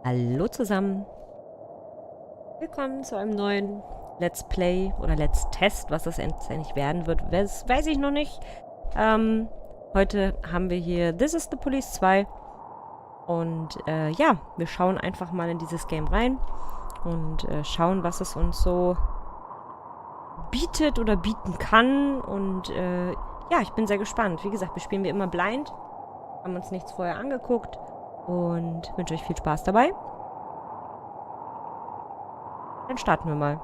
Hallo zusammen. Willkommen zu einem neuen Let's Play oder Let's Test, was das endlich werden wird, das weiß ich noch nicht. Heute haben wir hier This is the Police 2 und ja, wir schauen einfach mal in dieses Game rein und schauen, was es uns so bietet oder bieten kann und ja, ich bin sehr gespannt. Wie gesagt, wir spielen wie immer blind, haben uns nichts vorher angeguckt und wünsche euch viel Spaß dabei. Dann starten wir mal.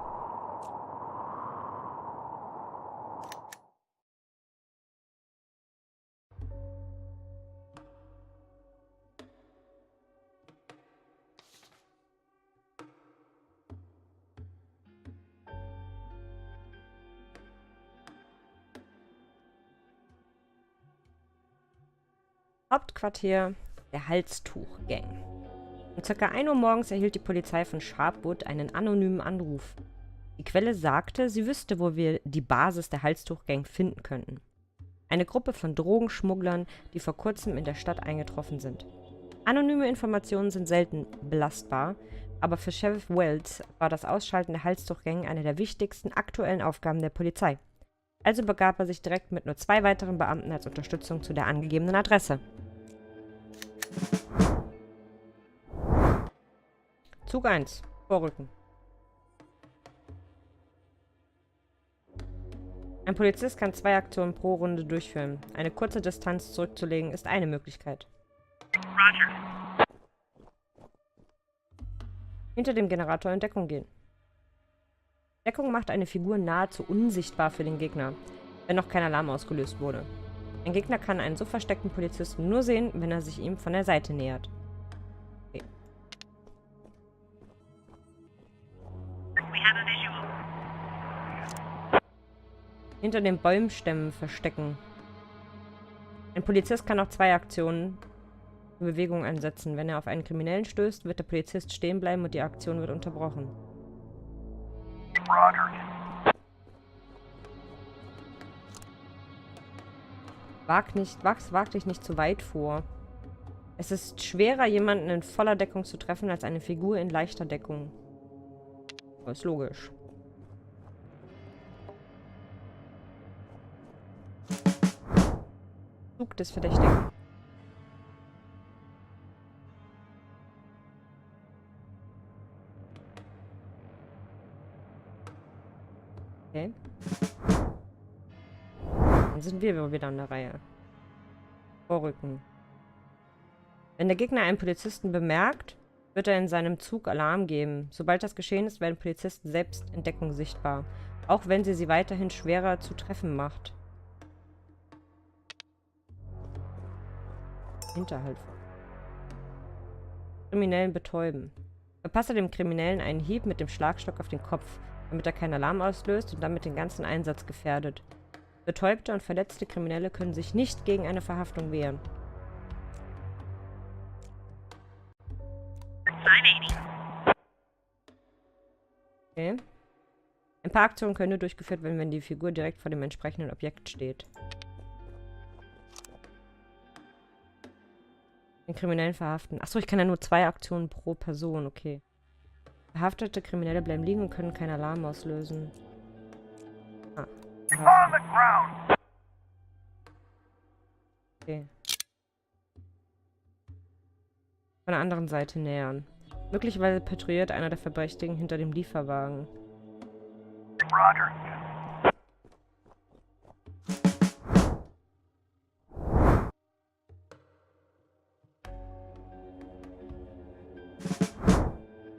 Hauptquartier der Halstuch-Gang. Um ca. 1 Uhr morgens erhielt die Polizei von Sharpwood einen anonymen Anruf. Die Quelle sagte, sie wüsste, wo wir die Basis der Halstuch-Gang finden könnten. Eine Gruppe von Drogenschmugglern, die vor kurzem in der Stadt eingetroffen sind. Anonyme Informationen sind selten belastbar, aber für Sheriff Wells war das Ausschalten der Halstuch-Gang eine der wichtigsten aktuellen Aufgaben der Polizei. Also begab er sich direkt mit nur 2 weiteren Beamten als Unterstützung zu der angegebenen Adresse. Zug 1. Vorrücken. Ein Polizist kann 2 Aktionen pro Runde durchführen. Eine kurze Distanz zurückzulegen ist eine Möglichkeit. Roger. Hinter dem Generator in Deckung gehen. Deckung macht eine Figur nahezu unsichtbar für den Gegner, wenn noch kein Alarm ausgelöst wurde. Ein Gegner kann einen so versteckten Polizisten nur sehen, wenn er sich ihm von der Seite nähert. Okay. We have a visual. Hinter den Bäumstämmen verstecken. Ein Polizist kann auch 2 Aktionen für Bewegung einsetzen. Wenn er auf einen Kriminellen stößt, wird der Polizist stehen bleiben und die Aktion wird unterbrochen. Roger. Wag dich nicht zu weit vor. Es ist schwerer, jemanden in voller Deckung zu treffen, als eine Figur in leichter Deckung. Das ist logisch. Zug des Verdächtigen. Okay. Dann sind wir wieder an der Reihe. Vorrücken. Wenn der Gegner einen Polizisten bemerkt, wird er in seinem Zug Alarm geben. Sobald das geschehen ist, werden Polizisten selbst in Deckung sichtbar. Auch wenn sie weiterhin schwerer zu treffen macht. Hinterhalt. Kriminellen betäuben. Verpasse dem Kriminellen einen Hieb mit dem Schlagstock auf den Kopf, damit er keinen Alarm auslöst und damit den ganzen Einsatz gefährdet. Betäubte und verletzte Kriminelle können sich nicht gegen eine Verhaftung wehren. 980. Okay. Ein paar Aktionen können nur durchgeführt werden, wenn die Figur direkt vor dem entsprechenden Objekt steht. Den Kriminellen verhaften. Achso, ich kann ja nur 2 Aktionen pro Person, okay. Verhaftete Kriminelle bleiben liegen und können keinen Alarm auslösen. Ah. On the ground. Okay. Von der anderen Seite nähern. Möglicherweise patrouilliert einer der Verdächtigen hinter dem Lieferwagen. Roger.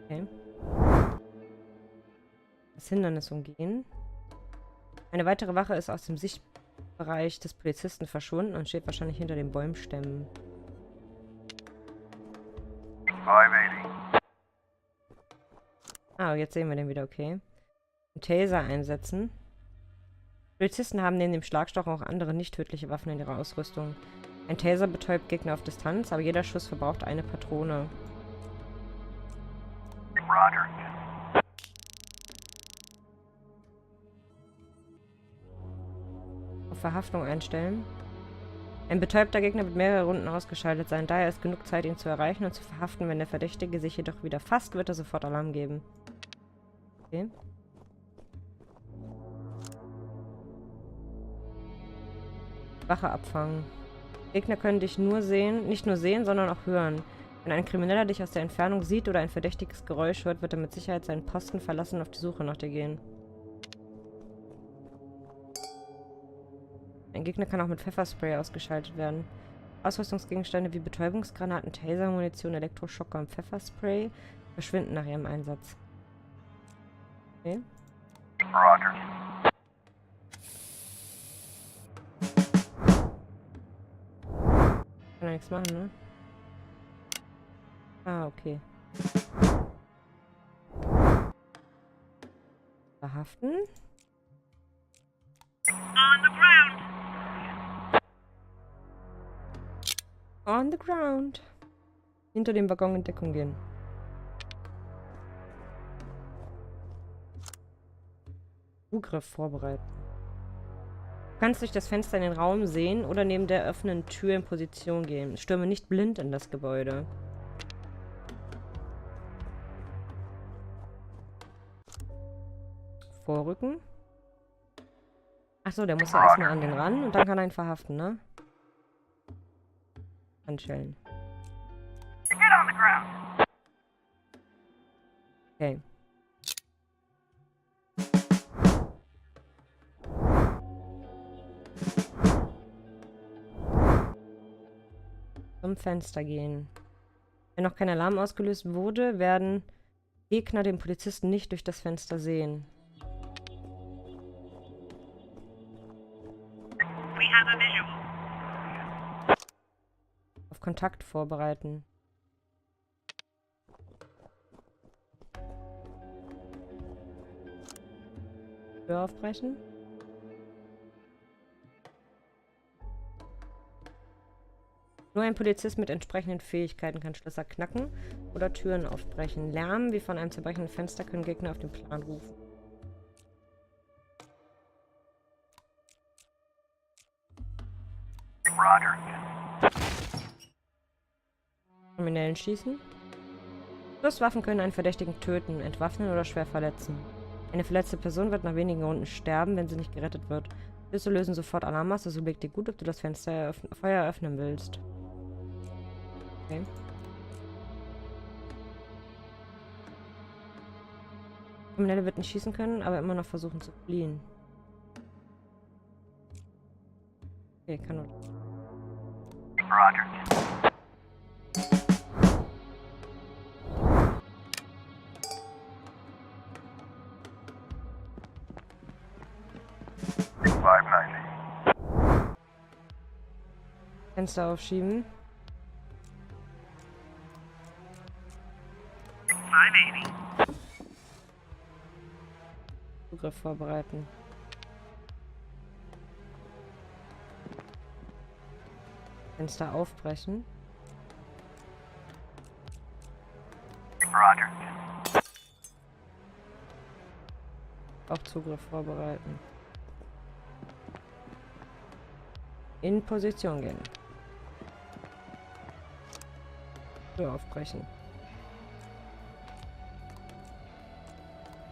Okay. Das Hindernis umgehen. Eine weitere Wache ist aus dem Sichtbereich des Polizisten verschwunden und steht wahrscheinlich hinter den Bäumstämmen. 580. Ah, jetzt sehen wir den wieder, okay. Einen Taser einsetzen. Polizisten haben neben dem Schlagstock auch andere nicht tödliche Waffen in ihrer Ausrüstung. Ein Taser betäubt Gegner auf Distanz, aber jeder Schuss verbraucht eine Patrone. Roger. Auf Verhaftung einstellen. Ein betäubter Gegner wird mehrere Runden ausgeschaltet sein. Daher ist genug Zeit, ihn zu erreichen und zu verhaften. Wenn der Verdächtige sich jedoch wieder fasst, wird er sofort Alarm geben. Okay. Wache abfangen. Gegner können dich nicht nur sehen, sondern auch hören. Wenn ein Krimineller dich aus der Entfernung sieht oder ein verdächtiges Geräusch hört, wird er mit Sicherheit seinen Posten verlassen und auf die Suche nach dir gehen. Ein Gegner kann auch mit Pfefferspray ausgeschaltet werden. Ausrüstungsgegenstände wie Betäubungsgranaten, Tasermunition, Elektroschocker und Pfefferspray verschwinden nach ihrem Einsatz. Okay. Roger. Kann ja nichts machen, ne? Ah, okay. Verhaften. On the ground! On the ground. Hinter dem Waggon in Deckung gehen. Zugriff vorbereiten. Du kannst durch das Fenster in den Raum sehen oder neben der öffnenden Tür in Position gehen. Stürme nicht blind in das Gebäude. Vorrücken. Achso, der muss ja erstmal an den ran und dann kann er ihn verhaften, ne? Handschellen. Get on the ground! Okay. Zum Fenster gehen. Wenn noch kein Alarm ausgelöst wurde, werden Gegner den Polizisten nicht durch das Fenster sehen. We have a visual. Auf Kontakt vorbereiten. Tür aufbrechen. Nur ein Polizist mit entsprechenden Fähigkeiten kann Schlösser knacken oder Türen aufbrechen. Lärm wie von einem zerbrechenden Fenster können Gegner auf den Plan rufen. Roger. Kriminellen schießen. Schusswaffen können einen Verdächtigen töten, entwaffnen oder schwer verletzen. Eine verletzte Person wird nach wenigen Runden sterben, wenn sie nicht gerettet wird. Schüsse lösen sofort Alarm aus, also überleg dir gut, ob du das Feuer eröffnen willst. Okay. Kriminelle wird nicht schießen können, aber immer noch versuchen zu fliehen. Okay, kann nur. Roger. Fenster aufschieben. 580. Zugriff vorbereiten. Fenster aufbrechen. Roger. Auch Zugriff vorbereiten. In Position gehen. Tür aufbrechen.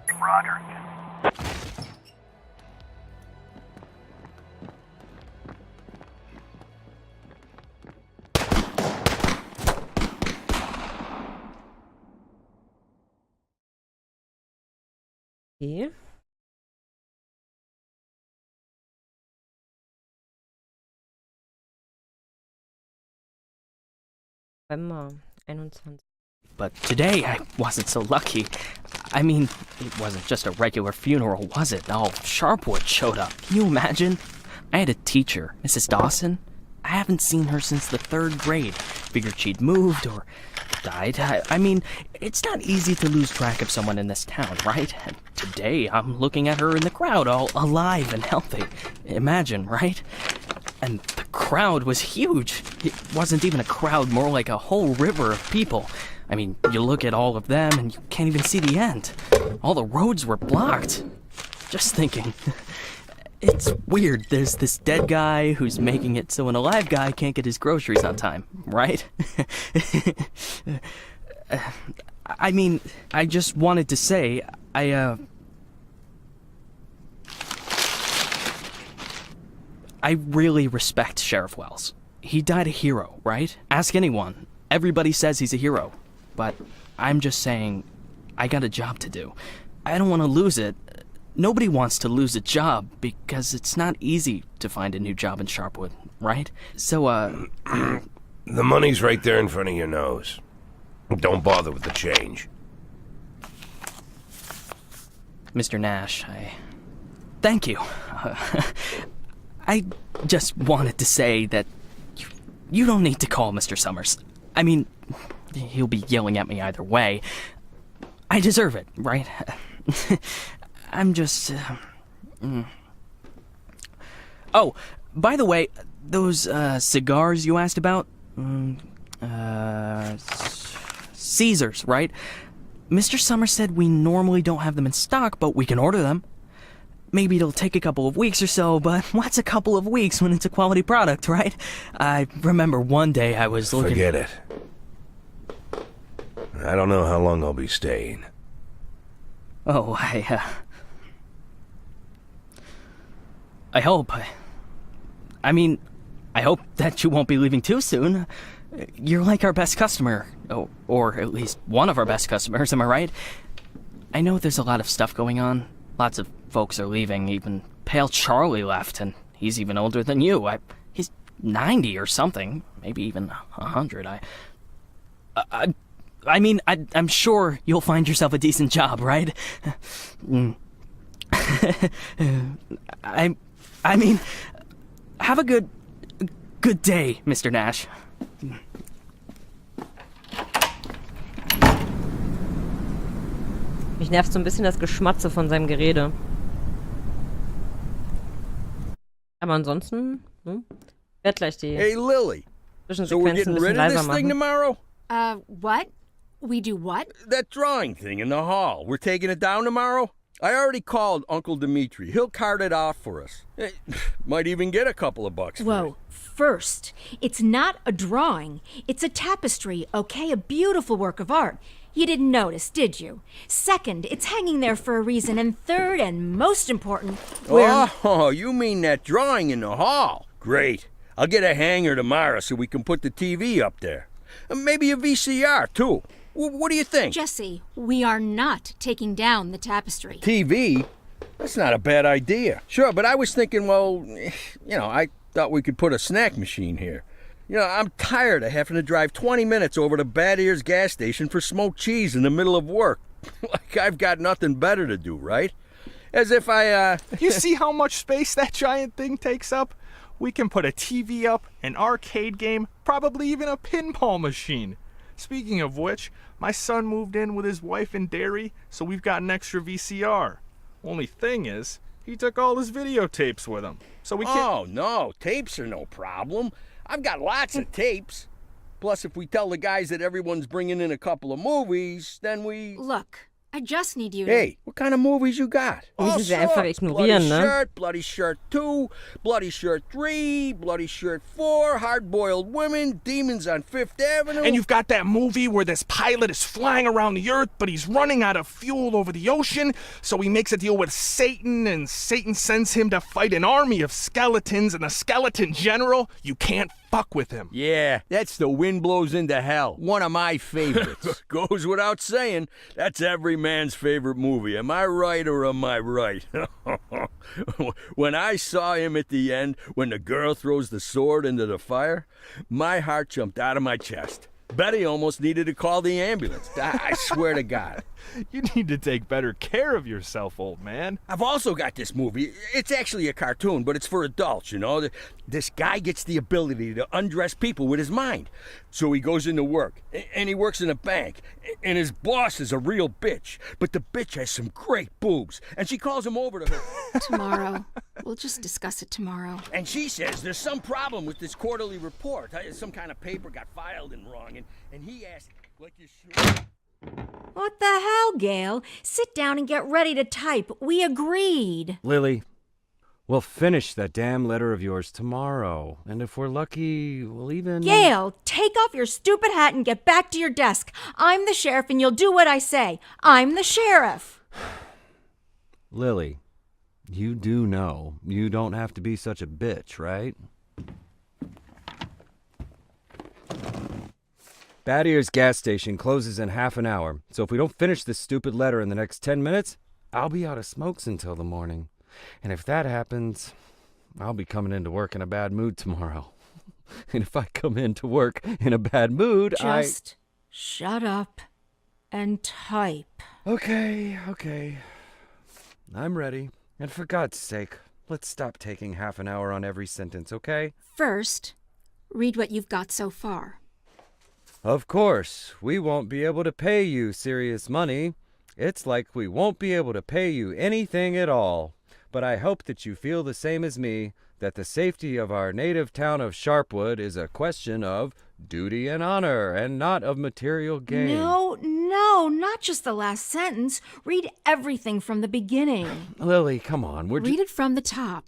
Roger. Okay. November 21. But today, I wasn't so lucky. I mean, it wasn't just a regular funeral, was it? All Sharpwood showed up. Can you imagine? I had a teacher, Mrs. Dawson. I haven't seen her since the 3rd grade. Figured she'd moved or died. I mean, it's not easy to lose track of someone in this town, right? And today, I'm looking at her in the crowd, all alive and healthy. Imagine, right? And the crowd was huge. It wasn't even a crowd, more like a whole river of people. I mean, you look at all of them and you can't even see the end. All the roads were blocked. Just thinking. It's weird. There's this dead guy who's making it so an alive guy can't get his groceries on time, right? I mean, I just wanted to say, I really respect Sheriff Wells. He died a hero, right? Ask anyone. Everybody says he's a hero. But I'm just saying, I got a job to do. I don't want to lose it. Nobody wants to lose a job because it's not easy to find a new job in Sharpwood, right? So, The money's right there in front of your nose. Don't bother with the change. Mr. Nash, thank you. I just wanted to say that you don't need to call Mr. Summers. I mean, he'll be yelling at me either way. I deserve it, right? I'm just... Oh, by the way, those cigars you asked about? Caesars, right? Mr. Summers said we normally don't have them in stock, but we can order them. Maybe it'll take a couple of weeks or so, but what's a couple of weeks when it's a quality product, right? I remember one day I was looking... Forget it. I don't know how long I'll be staying. Oh, I hope. I mean, I hope that you won't be leaving too soon. You're like our best customer, or at least one of our best customers, am I right? I know there's a lot of stuff going on. Lots of folks are leaving. Even Pale Charlie left, and he's even older than you. He's 90 or something, maybe even 100. I mean, I'm sure you'll find yourself a decent job, right? I mean, have a good day, Mr. Nash. Mich nervt so ein bisschen das Geschmatze von seinem Gerede. Aber ansonsten, ich werde gleich die Hey, Lily. So we're Zwischensequenzen ein getting bisschen rid of leiser this thing machen. tomorrow? What? We do what? That drawing thing in the hall. We're taking it down tomorrow? I already called Uncle Dimitri. He'll cart it off for us. Might even get a couple of bucks for Whoa. it. First, it's not a drawing. It's a tapestry, okay? A beautiful work of art. You didn't notice, did you? Second, it's hanging there for a reason. And third, and most important, Oh, you mean that drawing in the hall? Great. I'll get a hanger tomorrow so we can put the TV up there. And maybe a VCR, too. What do you think? Jesse, we are not taking down the tapestry. TV? That's not a bad idea. Sure, but I was thinking, well, I thought we could put a snack machine here. I'm tired of having to drive 20 minutes over to Bad Ears gas station for smoked cheese in the middle of work. Like I've got nothing better to do, right? As if You see how much space that giant thing takes up? We can put a TV up, an arcade game, probably even a pinball machine. Speaking of which, my son moved in with his wife and dairy, so we've got an extra VCR. Only thing is, he took all his videotapes with him, so we can't... Oh, no, tapes are no problem. I've got lots of tapes. Plus, if we tell the guys that everyone's bringing in a couple of movies, then we... Look, I just need you to... Hey, what kind of movies you got? Die müssen sie einfach sorts. ignorieren, ne? Bloody Shirt 2, Bloody Shirt 3, Bloody Shirt 4, Hard-Boiled Women, Demons on Fifth Avenue. And you've got that movie where this pilot is flying around the earth, but he's running out of fuel over the ocean, so he makes a deal with Satan, and Satan sends him to fight an army of skeletons, and the skeleton general, you can't fuck with him. Yeah, that's The Wind Blows into Hell. One of my favorites. Goes without saying, that's every man's favorite movie. Am I right or am I right? When I saw him at the end, when the girl throws the sword into the fire, my heart jumped out of my chest. Betty almost needed to call the ambulance. I swear to God. You need to take better care of yourself, old man. I've also got this movie. It's actually a cartoon, but it's for adults, This guy gets the ability to undress people with his mind. So he goes into work, and he works in a bank, and his boss is a real bitch. But the bitch has some great boobs, and she calls him over to her. Tomorrow. We'll just discuss it tomorrow. And she says there's some problem with this quarterly report. Some kind of paper got filed in wrong, and he asked, like you should... What the hell, Gail? Sit down and get ready to type. We agreed. Lily, We'll finish that damn letter of yours tomorrow. And if we're lucky, we'll even... Gail, take off your stupid hat and get back to your desk. I'm the sheriff and you'll do what I say. I'm the sheriff. Lily, you do know you don't have to be such a bitch, right? Bad Ear's gas station closes in half an hour, so if we don't finish this stupid letter in the next 10 minutes, I'll be out of smokes until the morning. And if that happens, I'll be coming into work in a bad mood tomorrow. And if I come into work in a bad mood, Just shut up and type. Okay. I'm ready. And for God's sake, let's stop taking half an hour on every sentence, okay? First, read what you've got so far. Of course, we won't be able to pay you serious money. It's like we won't be able to pay you anything at all. But I hope that you feel the same as me, that the safety of our native town of Sharpwood is a question of duty and honor, and not of material gain. No, not just the last sentence. Read everything from the beginning. Lily, come on, Read it from the top.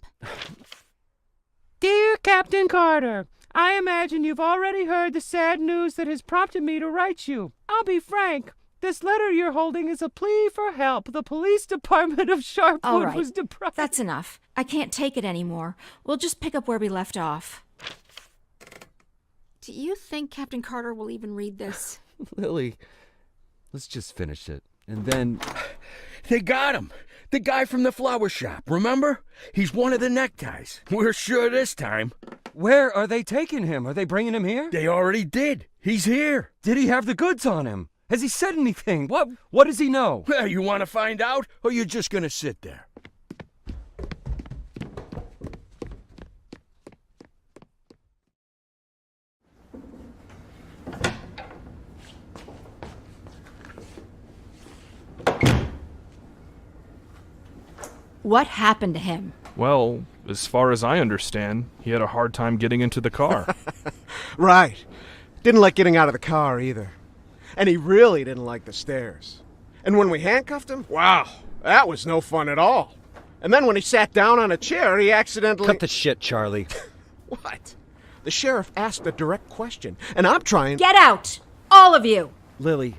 Dear Captain Carter, I imagine you've already heard the sad news that has prompted me to write you. I'll be frank. This letter you're holding is a plea for help. The police department of Sharpwood All right, was deprived. that's enough. I can't take it anymore. We'll just pick up where we left off. Do you think Captain Carter will even read this? Lily, let's just finish it. And then... They got him. The guy from the flower shop, remember? He's one of the neckties. We're sure this time. Where are they taking him? Are they bringing him here? They already did. He's here. Did he have the goods on him? Has he said anything? What does he know? Well, you want to find out, or you're just going to sit there? What happened to him? Well, as far as I understand, he had a hard time getting into the car. Right. Didn't like getting out of the car either. And he really didn't like the stairs. And when we handcuffed him, wow, that was no fun at all. And then when he sat down on a chair, he accidentally... Cut the shit, Charlie. What? The sheriff asked a direct question, and I'm trying... Get out! All of you! Lily,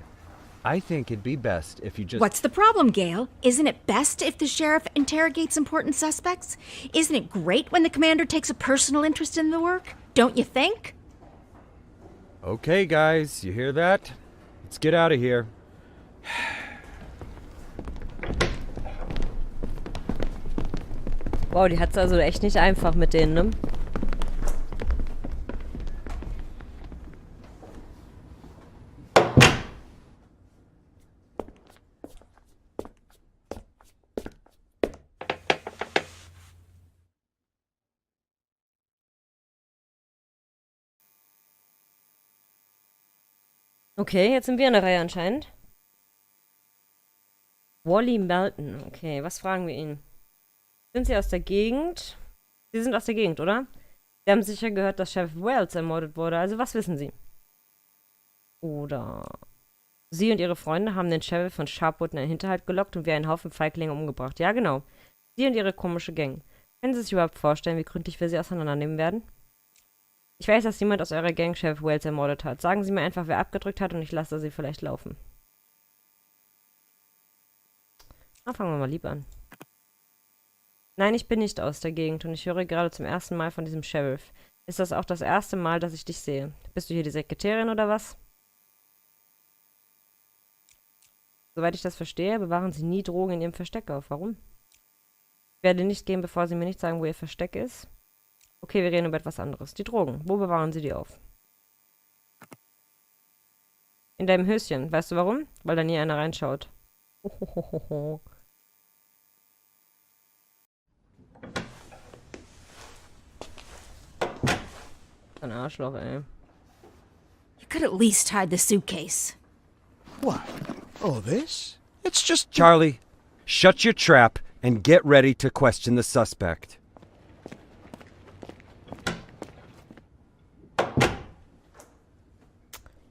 I think it'd be best if you just... What's the problem, Gail? Isn't it best if the sheriff interrogates important suspects? Isn't it great when the commander takes a personal interest in the work? Don't you think? Okay, guys, you hear that? Let's get out of here. Wow, die hat's also echt nicht einfach mit denen, ne? Okay, jetzt sind wir in der Reihe anscheinend. Wally Melton. Okay, was fragen wir ihn? Sind Sie aus der Gegend? Sie sind aus der Gegend, oder? Sie haben sicher gehört, dass Sheriff Wells ermordet wurde. Also was wissen Sie? Oder... Sie und Ihre Freunde haben den Sheriff von Sharpwood in einen Hinterhalt gelockt und wie einen Haufen Feiglinge umgebracht. Ja, genau. Sie und Ihre komische Gang. Können Sie sich überhaupt vorstellen, wie gründlich wir Sie auseinandernehmen werden? Ich weiß, dass jemand aus eurer Gang Sheriff Wells ermordet hat. Sagen Sie mir einfach, wer abgedrückt hat und ich lasse Sie vielleicht laufen. Na, fangen wir mal lieb an. Nein, ich bin nicht aus der Gegend und ich höre gerade zum ersten Mal von diesem Sheriff. Ist das auch das erste Mal, dass ich dich sehe? Bist du hier die Sekretärin oder was? Soweit ich das verstehe, bewahren Sie nie Drogen in Ihrem Versteck auf. Warum? Ich werde nicht gehen, bevor Sie mir nicht sagen, wo Ihr Versteck ist. Okay, wir reden über etwas anderes. Die Drogen. Wo bewahren Sie die auf? In deinem Höschen. Weißt du warum? Weil da nie einer reinschaut. Hohohoho. Ein Arschloch, ey. You could at least hide the suitcase. What? Oh, this? It's just... Charlie, shut your trap and get ready to question the suspect.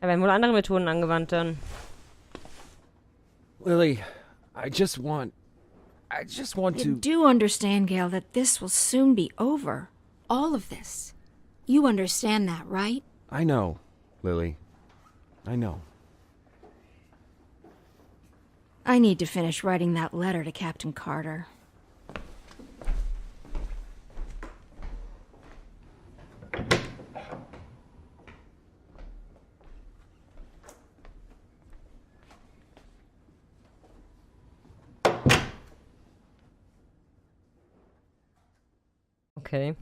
Da werden wohl andere Methoden angewandt dann. Lily, I just want You to... do understand, Gail, that this will soon be over. All of this. You understand that, right? I know, Lily. I know. I need to finish writing that letter to Captain Carter. Okay.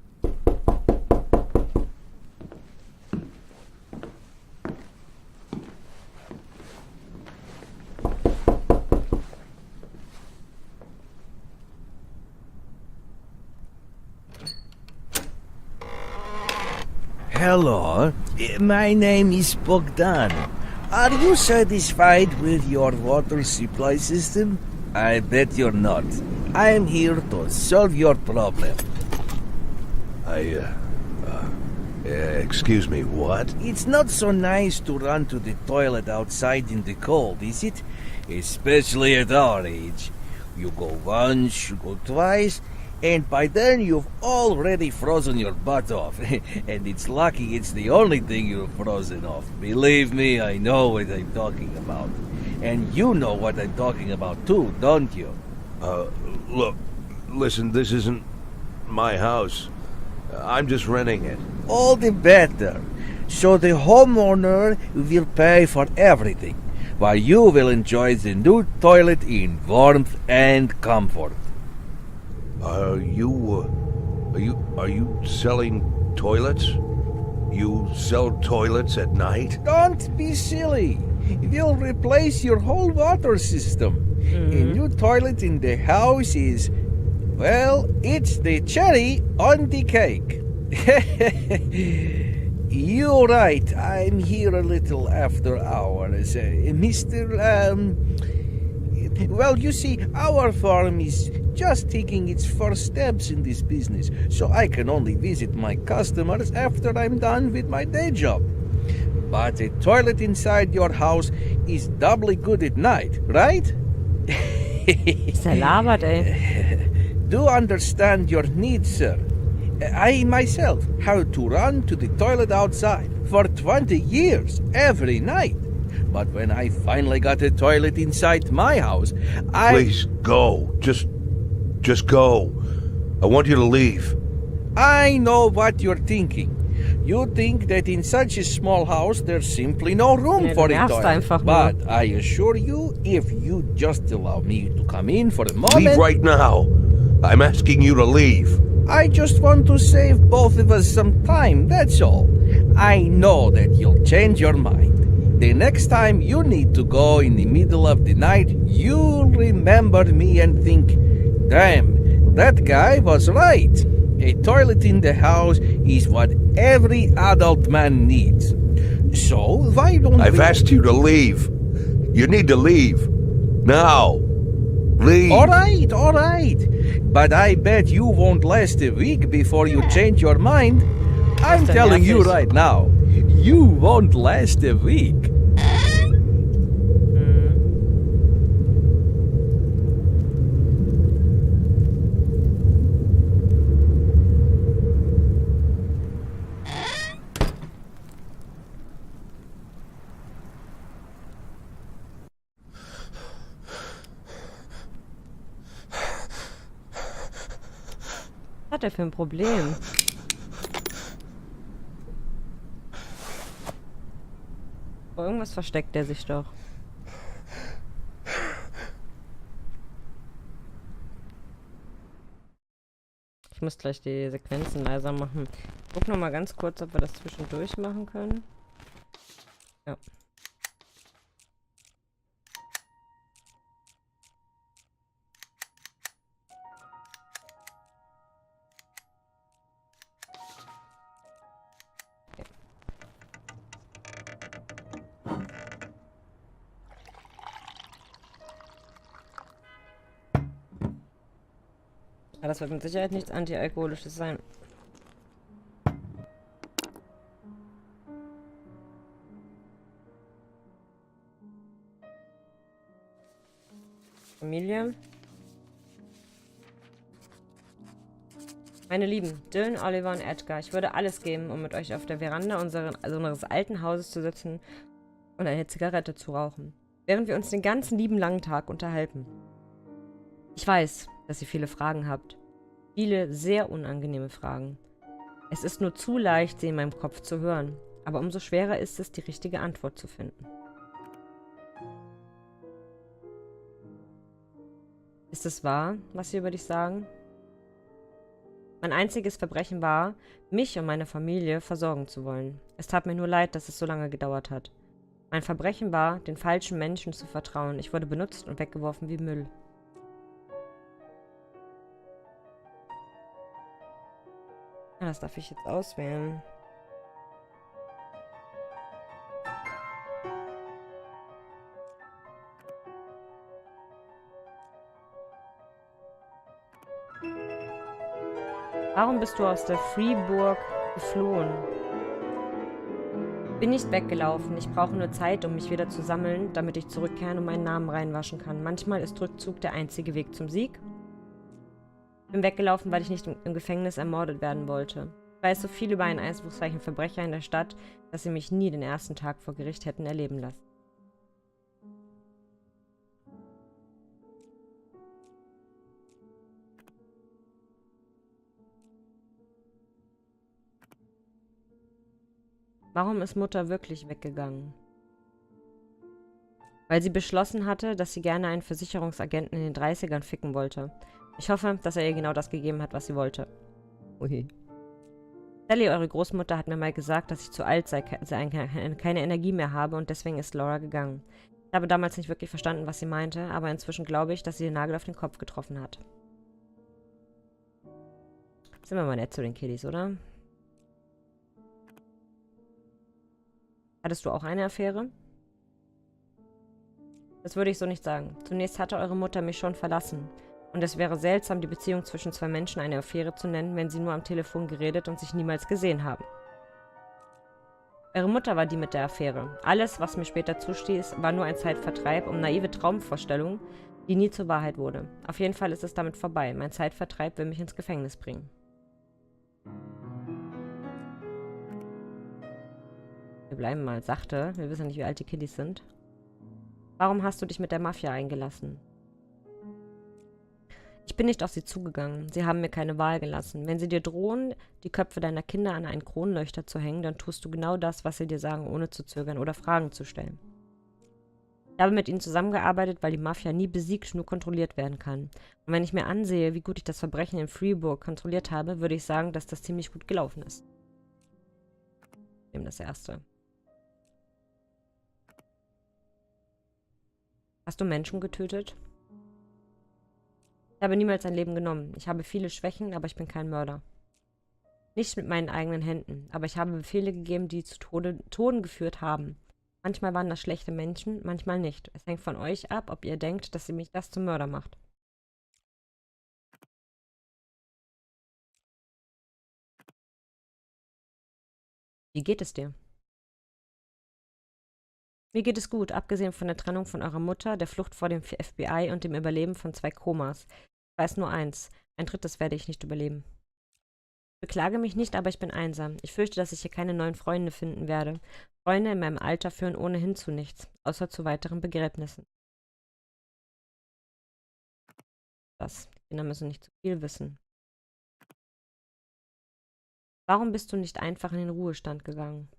Hello, my name is Bogdan. Are you satisfied with your water supply system? I bet you're not. I am here to solve your problem. Excuse me, what? It's not so nice to run to the toilet outside in the cold, is it? Especially at our age. You go once, you go twice, and by then you've already frozen your butt off. And it's lucky it's the only thing you've frozen off. Believe me, I know what I'm talking about. And you know what I'm talking about too, don't you? Look, listen, this isn't my house. I'm just renting it. All the better. So the homeowner will pay for everything, while you will enjoy the new toilet in warmth and comfort. Are you selling toilets? You sell toilets at night? Don't be silly. We'll replace your whole water system. A new toilet in the house is, well, it's the cherry on the cake. You're right. I'm here a little after hours. Well, you see, our farm is just taking its first steps in this business, so I can only visit my customers after I'm done with my day job. But a toilet inside your house is doubly good at night, right? Was der labert, ey. Do understand your needs, sir. I myself had to run to the toilet outside for 20 years every night. But when I finally got a toilet inside my house, Please go. Just go. I want you to leave. I know what you're thinking. You think that in such a small house there's simply no room Nee, for du a nervst toilet. einfach nur. But I assure you, if you just allow me to come in for a moment... Leave right now. I'm asking you to leave. I just want to save both of us some time, that's all. I know that you'll change your mind. The next time you need to go in the middle of the night, you'll remember me and think, damn, that guy was right. A toilet in the house is what every adult man needs. So why don't I've asked you to leave. You need to leave. Now. Leave. All right. But I bet you won't last a week before you change your mind. I'm der telling you nervig. right now, you won't last a week. Was hat er für ein Problem? Vor irgendwas versteckt er sich doch. Ich muss gleich die Sequenzen leiser machen. Ich guck noch mal ganz kurz, ob wir das zwischendurch machen können. Ja. Ja, das wird mit Sicherheit nichts Antialkoholisches sein. Familie. Meine Lieben, Dylan, Oliver und Edgar, ich würde alles geben, um mit euch auf der Veranda unseres alten Hauses zu sitzen und eine Zigarette zu rauchen, während wir uns den ganzen lieben langen Tag unterhalten. Ich weiß, dass ihr viele Fragen habt. Viele sehr unangenehme Fragen. Es ist nur zu leicht, sie in meinem Kopf zu hören, aber umso schwerer ist es, die richtige Antwort zu finden. Ist es wahr, was sie über dich sagen? Mein einziges Verbrechen war, mich und meine Familie versorgen zu wollen. Es tat mir nur leid, dass es so lange gedauert hat. Mein Verbrechen war, den falschen Menschen zu vertrauen. Ich wurde benutzt und weggeworfen wie Müll. Ja, das darf ich jetzt auswählen. Warum bist du aus der Freeburg geflohen? Bin nicht weggelaufen. Ich brauche nur Zeit, um mich wieder zu sammeln, damit ich zurückkehren und meinen Namen reinwaschen kann. Manchmal ist Rückzug der einzige Weg zum Sieg. Ich bin weggelaufen, weil ich nicht im Gefängnis ermordet werden wollte. Ich weiß so viel über einen einflussreichen Verbrecher in der Stadt, dass sie mich nie den ersten Tag vor Gericht hätten erleben lassen. Warum ist Mutter wirklich weggegangen? Weil sie beschlossen hatte, dass sie gerne einen Versicherungsagenten in den 30ern ficken wollte. Ich hoffe, dass er ihr genau das gegeben hat, was sie wollte. Ui. Sally, eure Großmutter, hat mir mal gesagt, dass ich zu alt sei, keine Energie mehr habe und deswegen ist Laura gegangen. Ich habe damals nicht wirklich verstanden, was sie meinte, aber inzwischen glaube ich, dass sie den Nagel auf den Kopf getroffen hat. Sind wir mal nett zu den Kiddies, oder? Hattest du auch eine Affäre? Das würde ich so nicht sagen. Zunächst hatte eure Mutter mich schon verlassen. Und es wäre seltsam, die Beziehung zwischen zwei Menschen eine Affäre zu nennen, wenn sie nur am Telefon geredet und sich niemals gesehen haben. Eure Mutter war die mit der Affäre. Alles, was mir später zustieß, war nur ein Zeitvertreib um naive Traumvorstellungen, die nie zur Wahrheit wurde. Auf jeden Fall ist es damit vorbei. Mein Zeitvertreib will mich ins Gefängnis bringen. Wir bleiben mal sachte. Wir wissen nicht, wie alt die Kiddies sind. Warum hast du dich mit der Mafia eingelassen? Ich bin nicht auf sie zugegangen. Sie haben mir keine Wahl gelassen. Wenn sie dir drohen, die Köpfe deiner Kinder an einen Kronleuchter zu hängen, dann tust du genau das, was sie dir sagen, ohne zu zögern oder Fragen zu stellen. Ich habe mit ihnen zusammengearbeitet, weil die Mafia nie besiegt, nur kontrolliert werden kann. Und wenn ich mir ansehe, wie gut ich das Verbrechen in Freeburg kontrolliert habe, würde ich sagen, dass das ziemlich gut gelaufen ist. Ich nehme das erste. Hast du Menschen getötet? Ich habe niemals ein Leben genommen. Ich habe viele Schwächen, aber ich bin kein Mörder. Nicht mit meinen eigenen Händen, aber ich habe Befehle gegeben, die zu Toten geführt haben. Manchmal waren das schlechte Menschen, manchmal nicht. Es hängt von euch ab, ob ihr denkt, dass ihr mich das zum Mörder macht. Wie geht es dir? Mir geht es gut, abgesehen von der Trennung von eurer Mutter, der Flucht vor dem FBI und dem Überleben von 2 Komas. Ich weiß nur eins, ein drittes werde ich nicht überleben. Ich beklage mich nicht, aber ich bin einsam. Ich fürchte, dass ich hier keine neuen Freunde finden werde. Freunde in meinem Alter führen ohnehin zu nichts, außer zu weiteren Begräbnissen. Die Kinder müssen nicht zu viel wissen. Warum bist du nicht einfach in den Ruhestand gegangen?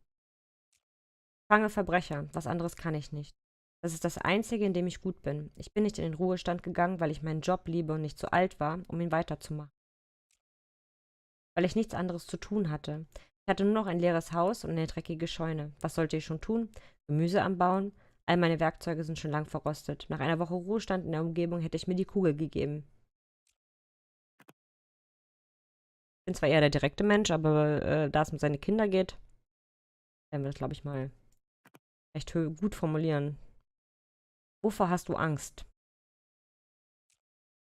Ich fange Verbrecher, was anderes kann ich nicht. Das ist das Einzige, in dem ich gut bin. Ich bin nicht in den Ruhestand gegangen, weil ich meinen Job liebe und nicht zu alt war, um ihn weiterzumachen. Weil ich nichts anderes zu tun hatte. Ich hatte nur noch ein leeres Haus und eine dreckige Scheune. Was sollte ich schon tun? Gemüse anbauen? All meine Werkzeuge sind schon lang verrostet. Nach einer Woche Ruhestand in der Umgebung hätte ich mir die Kugel gegeben. Ich bin zwar eher der direkte Mensch, aber da es um seine Kinder geht, werden wir das, glaube ich, mal echt gut formulieren. Wovor hast du Angst?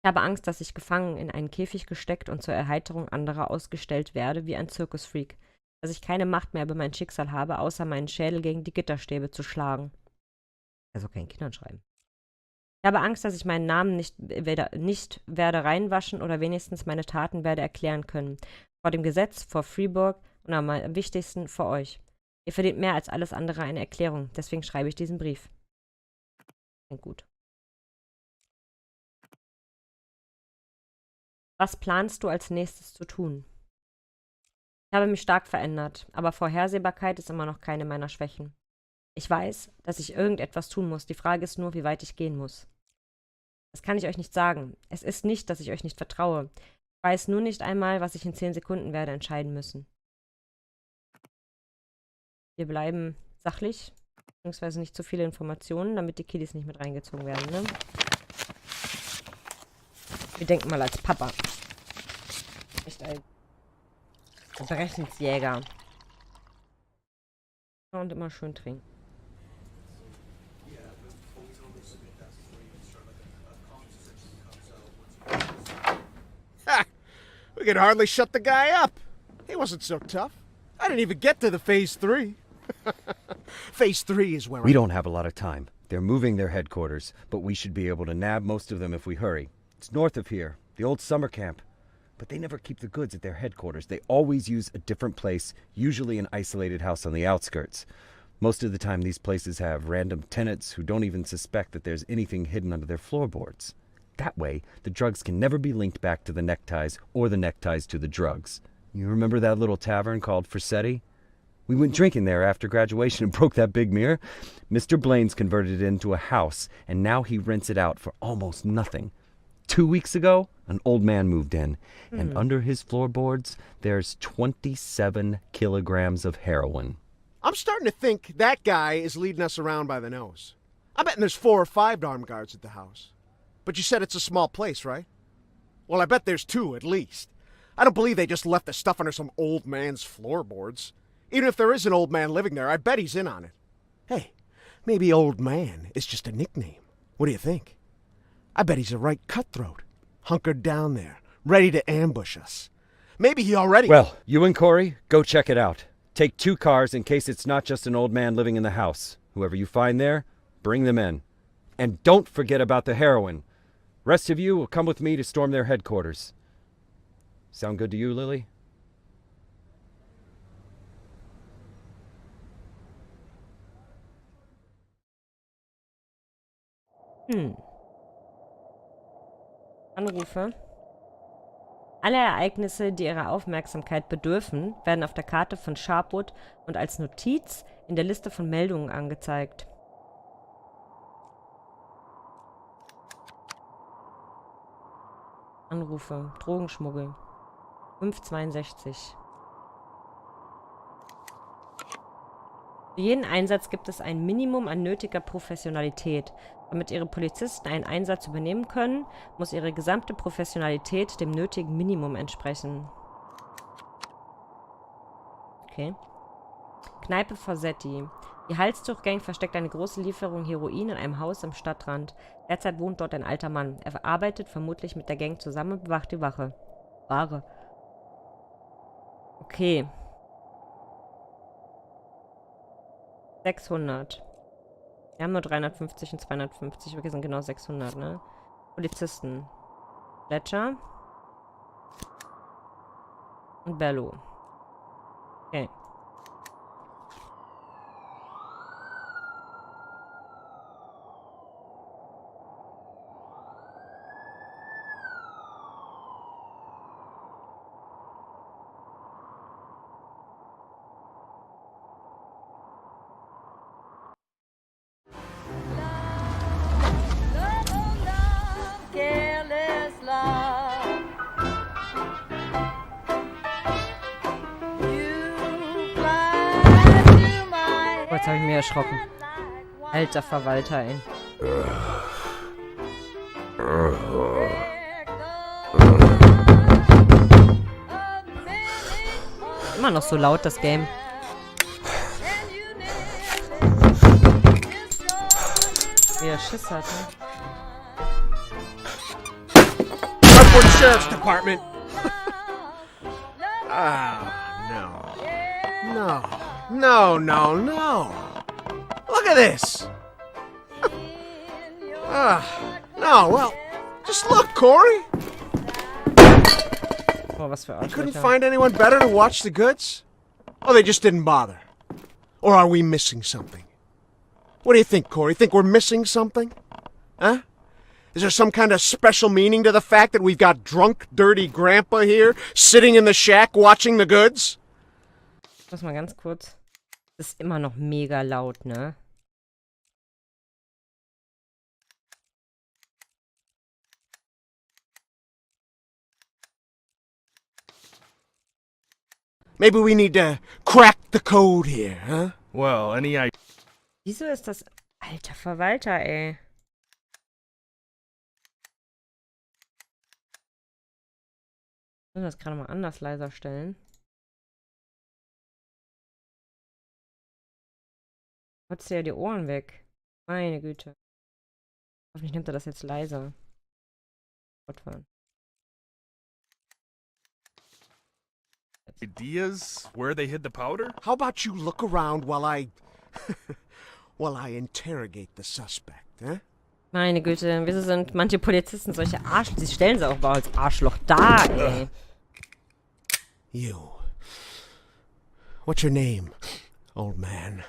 Ich habe Angst, dass ich gefangen in einen Käfig gesteckt und zur Erheiterung anderer ausgestellt werde wie ein Zirkusfreak. Dass ich keine Macht mehr über mein Schicksal habe, außer meinen Schädel gegen die Gitterstäbe zu schlagen. Also keinen Kindern schreiben. Ich habe Angst, dass ich meinen Namen nicht werde reinwaschen oder wenigstens meine Taten werde erklären können. Vor dem Gesetz, vor Freeburg und am wichtigsten vor euch. Ihr verdient mehr als alles andere eine Erklärung. Deswegen schreibe ich diesen Brief. Gut. Was planst du als nächstes zu tun? Ich habe mich stark verändert, aber Vorhersehbarkeit ist immer noch keine meiner Schwächen. Ich weiß, dass ich irgendetwas tun muss. Die Frage ist nur, wie weit ich gehen muss. Das kann ich euch nicht sagen. Es ist nicht, dass ich euch nicht vertraue. Ich weiß nur nicht einmal, was ich in 10 Sekunden werde entscheiden müssen. Wir bleiben sachlich, beziehungsweise nicht zu viele Informationen, damit die Kiddies nicht mit reingezogen werden, ne? Wir denken mal als Papa. Echt ein Verbrechensjäger. Und immer schön trinken. Ha! We could hardly shut the guy up. He wasn't so tough. I didn't even get to the Phase 3. Phase 3 is where We don't have a lot of time. They're moving their headquarters, but we should be able to nab most of them if we hurry. It's north of here, the old summer camp. But they never keep the goods at their headquarters. They always use a different place, usually an isolated house on the outskirts. Most of the time, these places have random tenants who don't even suspect that there's anything hidden under their floorboards. That way, the drugs can never be linked back to the neckties or the neckties to the drugs. You remember that little tavern called Frasetti? We went drinking there after graduation and broke that big mirror. Mr. Blaine's converted it into a house, and now he rents it out for almost nothing. 2 weeks ago, an old man moved in, and under his floorboards, there's 27 kilograms of heroin. I'm starting to think that guy is leading us around by the nose. I'm betting there's 4 or 5 armed guards at the house. But you said it's a small place, right? Well, I bet there's 2 at least. I don't believe they just left the stuff under some old man's floorboards. Even if there is an old man living there, I bet he's in on it. Hey, maybe old man is just a nickname. What do you think? I bet he's a right cutthroat, hunkered down there, ready to ambush us. Maybe he already... Well, you and Corey, go check it out. Take 2 cars in case it's not just an old man living in the house. Whoever you find there, bring them in. And don't forget about the heroin. Rest of you will come with me to storm their headquarters. Sound good to you, Lily? Anrufe. Alle Ereignisse, die ihrer Aufmerksamkeit bedürfen, werden auf der Karte von Sharpwood und als Notiz in der Liste von Meldungen angezeigt. Anrufe. Drogenschmuggel. 562. Für jeden Einsatz gibt es ein Minimum an nötiger Professionalität. Damit ihre Polizisten einen Einsatz übernehmen können, muss ihre gesamte Professionalität dem nötigen Minimum entsprechen. Okay. Kneipe Forsetti. Die Halstuchgang versteckt eine große Lieferung Heroin in einem Haus am Stadtrand. Derzeit wohnt dort ein alter Mann. Er arbeitet vermutlich mit der Gang zusammen und bewacht die Wache. Ware. Okay. 600. Wir haben nur 350 und 250. Okay, sind genau 600, ne? Polizisten. Fletcher. Und Bello. Okay. Jetzt habe ich mich erschrocken. Alter Verwalter, ey. Immer noch so laut, das Game. Wie er Schiss hat, ne? Sharpwood Sheriff's Department! Ah, no. No. No, no, no. Look at this. No, well, just look, Corey. Oh, was für You couldn't Arschlöcher. find anyone better to watch the goods? Or they just didn't bother? Or are we missing something? What do you think, Corey? Think we're missing something? Huh? Is there some kind of special meaning to the fact that we've got drunk, dirty Grandpa here, sitting in the shack watching the goods? Lass mal ganz kurz. Das ist immer noch mega laut, ne? Maybe we need to crack the code here, huh? Well, any idea? Wieso ist das... Alter Verwalter, ey. Ich muss das gerade mal anders leiser stellen. Hotzt dir ja die Ohren weg. Meine Güte. Hoffentlich nimmt er das jetzt leiser. Fortfahren. Ideas where they hid the powder? How about you look around while I... while I interrogate the suspect, huh? Meine Güte, wieso sind manche Polizisten solche Arschloch? Sie stellen sie auch mal als Arschloch da, ey. You. What's your name, old man?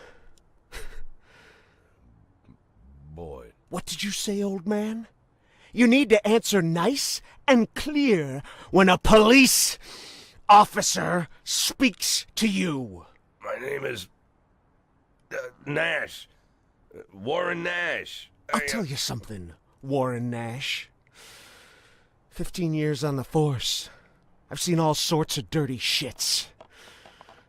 Boy. What did you say, old man? You need to answer nice and clear when a police officer speaks to you. My name is Nash. Warren Nash. I'll tell you something, Warren Nash. 15 years on the force. I've seen all sorts of dirty shits.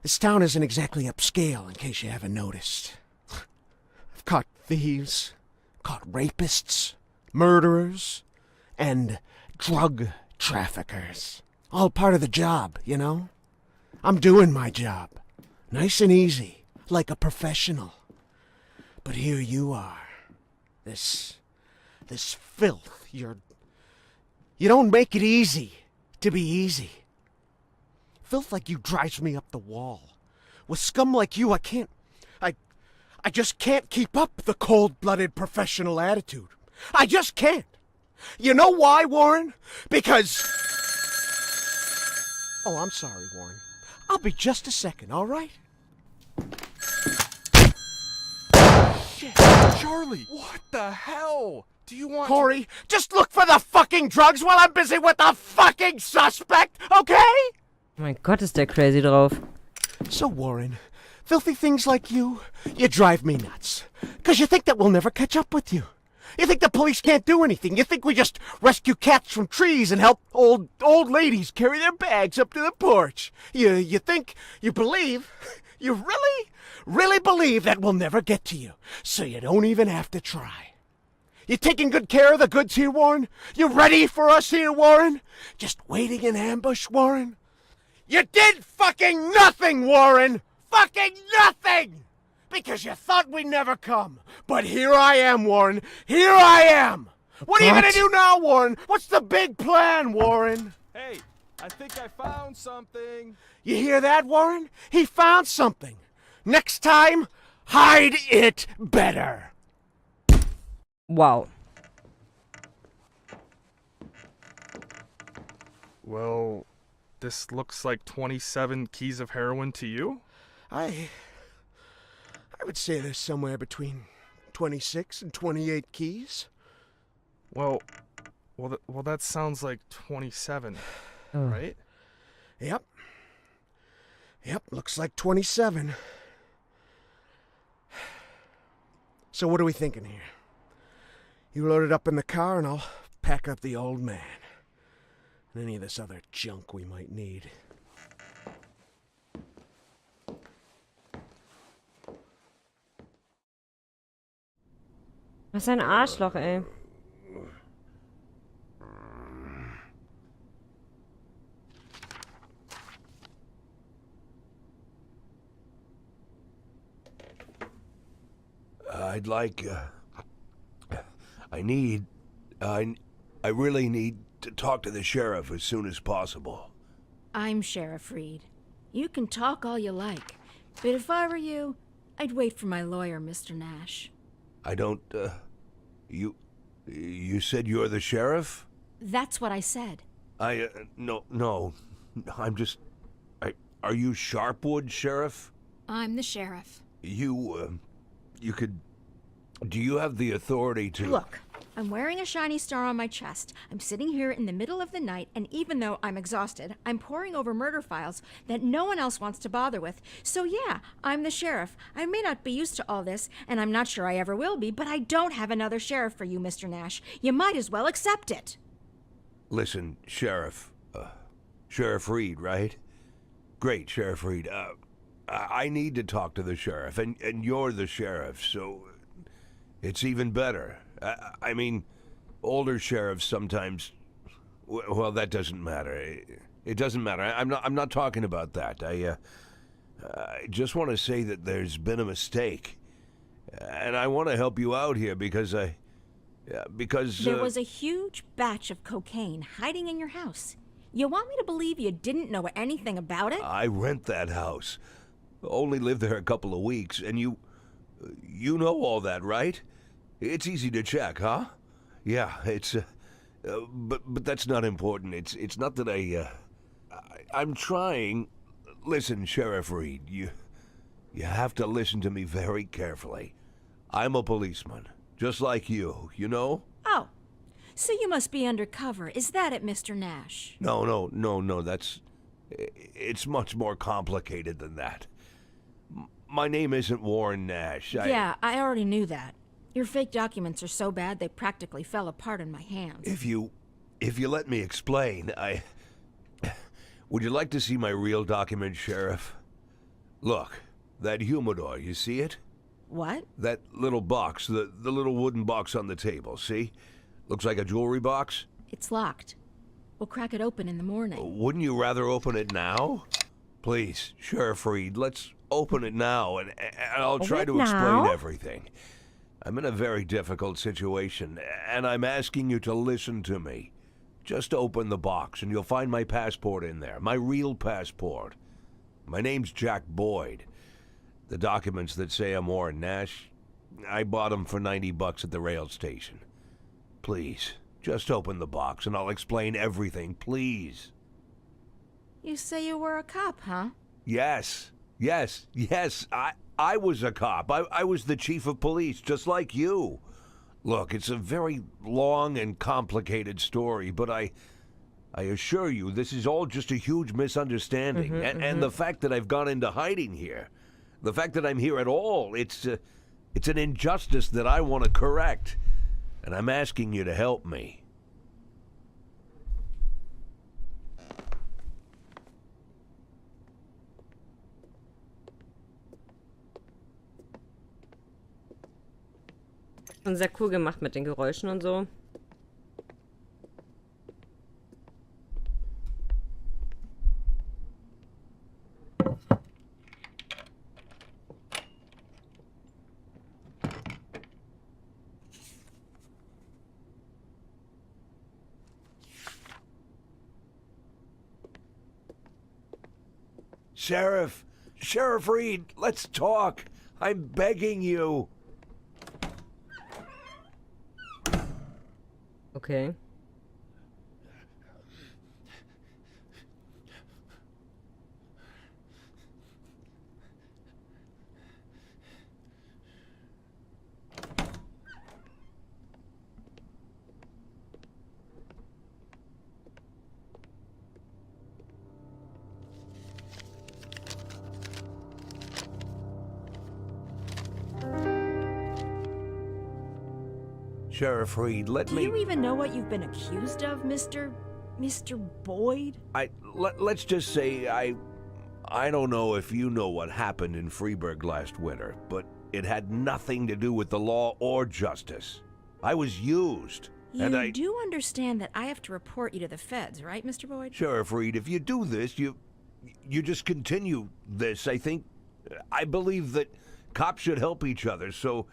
This town isn't exactly upscale, in case you haven't noticed. I've caught thieves, caught rapists, murderers, and drug traffickers. All part of the job, you know? I'm doing my job. Nice and easy, like a professional. But here you are. This filth, you don't make it easy to be easy. Filth like you drives me up the wall. With scum like you, I just can't keep up the cold-blooded professional attitude. I just can't. You know why, Warren? Because... Oh, I'm sorry, Warren. I'll be just a second, all right? Shit, Charlie, what the hell? Do you want Corey, just look for the fucking drugs while I'm busy with the fucking suspect, okay? Oh mein Gott, ist der crazy drauf. So, Warren, filthy things like you drive me nuts. 'Cause you think that we'll never catch up with you. You think the police can't do anything. You think we just rescue cats from trees and help old ladies carry their bags up to the porch. You think, you believe, you really believe that we'll never get to you. So you don't even have to try. You taking good care of the goods here, Warren? You ready for us here, Warren? Just waiting in ambush, Warren? You did fucking nothing, Warren! Fucking nothing! Because you thought we'd never come. But here I am, Warren. Here I am! What are you gonna do now, Warren? What's the big plan, Warren? Hey, I think I found something. You hear that, Warren? He found something. Next time, hide it better. Wow. Well, this looks like 27 keys of heroin to you? I would say there's somewhere between 26 and 28 keys. Well, that sounds like 27, right? Yep, looks like 27. So what are we thinking here? You load it up in the car and I'll pack up the old man. And any of this other junk we might need. Was ein Arschloch, ey. I'd like, I really need to talk to the sheriff as soon as possible. I'm Sheriff Reed. You can talk all you like, but if I were you, I'd wait for my lawyer, Mr. Nash. I don't, you You said you're the sheriff? That's what I said. No. I'm just... Are you Sharpwood, Sheriff? I'm the sheriff. You could... Do you have the authority to... Look, I'm wearing a shiny star on my chest. I'm sitting here in the middle of the night, and even though I'm exhausted, I'm poring over murder files that no one else wants to bother with. So yeah, I'm the sheriff. I may not be used to all this, and I'm not sure I ever will be, but I don't have another sheriff for you, Mr. Nash. You might as well accept it. Listen, Sheriff. Sheriff Reed, right? Great, Sheriff Reed. I need to talk to the sheriff, and you're the sheriff, so it's even better. I mean, older sheriffs sometimes... Well, that doesn't matter. It doesn't matter. I'm not talking about that. I just want to say that there's been a mistake, and I want to help you out here because there was a huge batch of cocaine hiding in your house. You want me to believe you didn't know anything about it? I rent that house. Only lived there a couple of weeks, and you know all that, right? It's easy to check, huh? Yeah, it's but that's not important. It's not that I'm trying. Listen, Sheriff Reed, you have to listen to me very carefully. I'm a policeman, just like you know? Oh. So you must be undercover. Is that it, Mr. Nash? No, it's much more complicated than that. My name isn't Warren Nash. Yeah, I already knew that. Your fake documents are so bad they practically fell apart in my hands. If you let me explain, would you like to see my real document, Sheriff? Look, that humidor, you see it? What? That little box, the little wooden box on the table, see? Looks like a jewelry box? It's locked. We'll crack it open in the morning. Wouldn't you rather open it now? Please, Sheriff Reed, let's open it now, and I'll try to explain everything. I'm in a very difficult situation, and I'm asking you to listen to me. Just open the box, and you'll find my passport in there, my real passport. My name's Jack Boyd. The documents that say I'm Warren Nash, I bought them for $90 at the rail station. Please, just open the box and I'll explain everything, please. You say you were a cop, huh? Yes. I was a cop. I was the chief of police, just like you. Look, it's a very long and complicated story, but I assure you this is all just a huge misunderstanding. And the fact that I've gone into hiding here, the fact that I'm here at all, it's an injustice that I want to correct. And I'm asking you to help me. Schon sehr cool gemacht mit den Geräuschen und so. Sheriff Reed, let's talk. I'm begging you. Okay. Sheriff Reed, let me... Do you even know what you've been accused of, Mr. Boyd? Let's just say I don't know if you know what happened in Freeburg last winter, but it had nothing to do with the law or justice. I was used. You do understand that I have to report you to the feds, right, Mr. Boyd? Sheriff Reed, if you do this, you just continue this. I believe that cops should help each other, so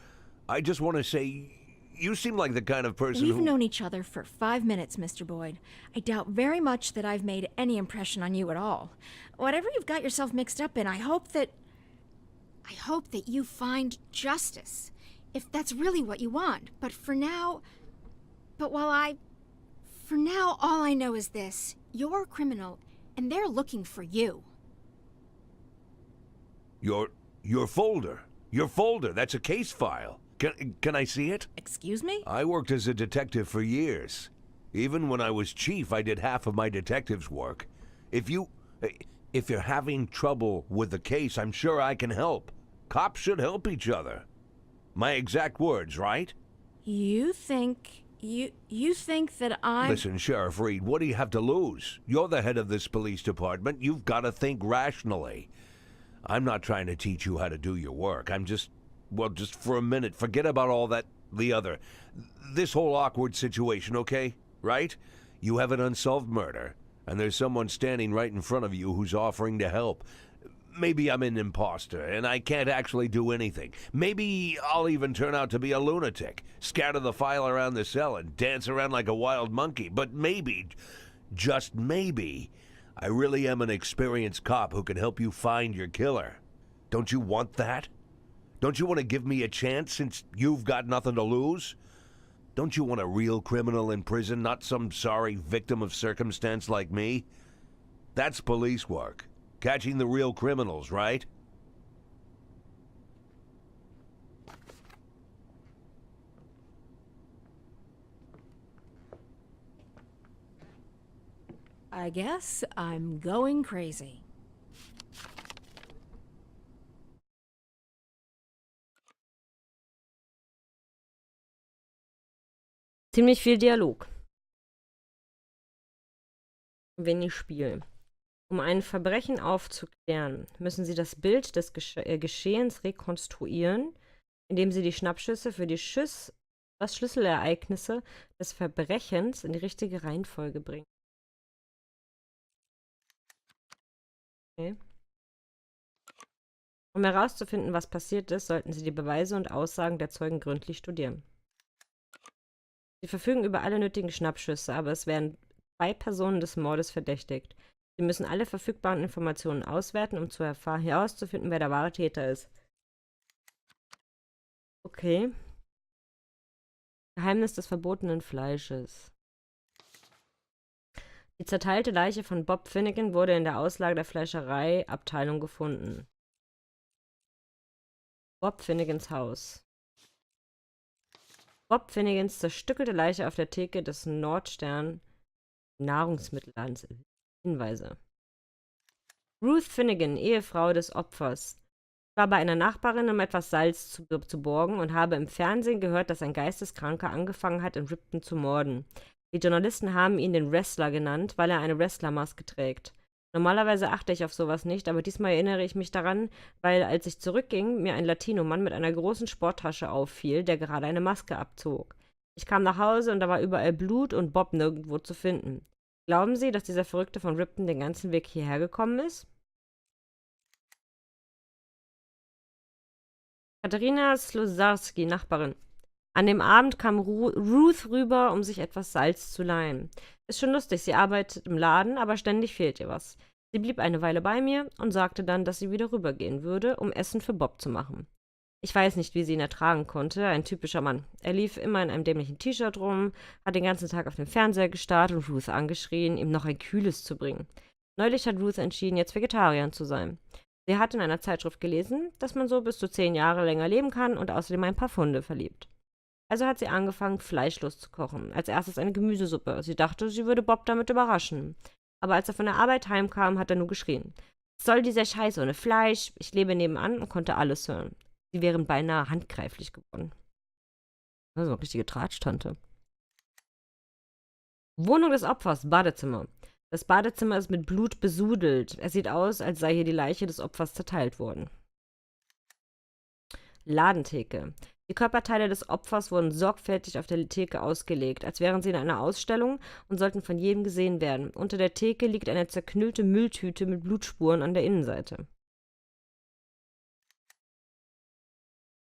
I just want to say... You seem like the kind of person We've known each other for 5 minutes, Mr. Boyd. I doubt very much that I've made any impression on you at all. Whatever you've got yourself mixed up in, I hope that you find justice, if that's really what you want. But for now, But for now, all I know is this. You're a criminal, and they're looking for you. Your folder. Your folder. That's a case file. Can I see it? Excuse me? I worked as a detective for years. Even when I was chief, I did half of my detective's work. If you're having trouble with the case, I'm sure I can help. Cops should help each other. My exact words, right? You think that I'm... Listen, Sheriff Reed, what do you have to lose? You're the head of this police department. You've got to think rationally. I'm not trying to teach you how to do your work. I'm just for a minute, forget about all that, this whole awkward situation, okay? Right? You have an unsolved murder, and there's someone standing right in front of you who's offering to help. Maybe I'm an imposter, and I can't actually do anything. Maybe I'll even turn out to be a lunatic, scatter the file around the cell and dance around like a wild monkey. But maybe, just maybe, I really am an experienced cop who can help you find your killer. Don't you want that? Don't you want to give me a chance since you've got nothing to lose? Don't you want a real criminal in prison, not some sorry victim of circumstance like me? That's police work. Catching the real criminals, right? I guess I'm going crazy. Ziemlich viel Dialog. Wenig Spiel. Um ein Verbrechen aufzuklären, müssen Sie das Bild des Geschehens rekonstruieren, indem Sie die Schnappschüsse für die Schlüsselereignisse des Verbrechens in die richtige Reihenfolge bringen. Okay. Um herauszufinden, was passiert ist, sollten Sie die Beweise und Aussagen der Zeugen gründlich studieren. Sie verfügen über alle nötigen Schnappschüsse, aber es werden 2 Personen des Mordes verdächtigt. Sie müssen alle verfügbaren Informationen auswerten, um herauszufinden, wer der wahre Täter ist. Okay. Geheimnis des verbotenen Fleisches. Die zerteilte Leiche von Bob Finnegan wurde in der Auslage der Fleischereiabteilung gefunden. Bob Finnegans Haus. Bob Finnegans zerstückelte Leiche auf der Theke des Nordstern Nahrungsmittelladens. Hinweise. Ruth Finnegan, Ehefrau des Opfers, war bei einer Nachbarin, um etwas Salz zu borgen und habe im Fernsehen gehört, dass ein Geisteskranker angefangen hat, in Ripton zu morden. Die Journalisten haben ihn den Wrestler genannt, weil er eine Wrestlermaske trägt. Normalerweise achte ich auf sowas nicht, aber diesmal erinnere ich mich daran, weil, als ich zurückging, mir ein Latino-Mann mit einer großen Sporttasche auffiel, der gerade eine Maske abzog. Ich kam nach Hause und da war überall Blut und Bob nirgendwo zu finden. Glauben Sie, dass dieser Verrückte von Ripton den ganzen Weg hierher gekommen ist? Katharina Slosarski, Nachbarin. An dem Abend kam Ruth rüber, um sich etwas Salz zu leihen. Ist schon lustig, sie arbeitet im Laden, aber ständig fehlt ihr was. Sie blieb eine Weile bei mir und sagte dann, dass sie wieder rübergehen würde, um Essen für Bob zu machen. Ich weiß nicht, wie sie ihn ertragen konnte, ein typischer Mann. Er lief immer in einem dämlichen T-Shirt rum, hat den ganzen Tag auf den Fernseher gestarrt und Ruth angeschrien, ihm noch ein Kühles zu bringen. Neulich hat Ruth entschieden, jetzt Vegetarierin zu sein. Sie hat in einer Zeitschrift gelesen, dass man so bis zu 10 Jahre länger leben kann und außerdem ein paar Pfunde verliert. Also hat sie angefangen, fleischlos zu kochen. Als erstes eine Gemüsesuppe. Sie dachte, sie würde Bob damit überraschen. Aber als er von der Arbeit heimkam, hat er nur geschrien. Was soll dieser Scheiß ohne Fleisch? Ich lebe nebenan und konnte alles hören. Sie wären beinahe handgreiflich geworden. Also eine richtige Tratsch-Tante. Wohnung des Opfers, Badezimmer. Das Badezimmer ist mit Blut besudelt. Es sieht aus, als sei hier die Leiche des Opfers zerteilt worden. Ladentheke. Die Körperteile des Opfers wurden sorgfältig auf der Theke ausgelegt, als wären sie in einer Ausstellung und sollten von jedem gesehen werden. Unter der Theke liegt eine zerknüllte Mülltüte mit Blutspuren an der Innenseite.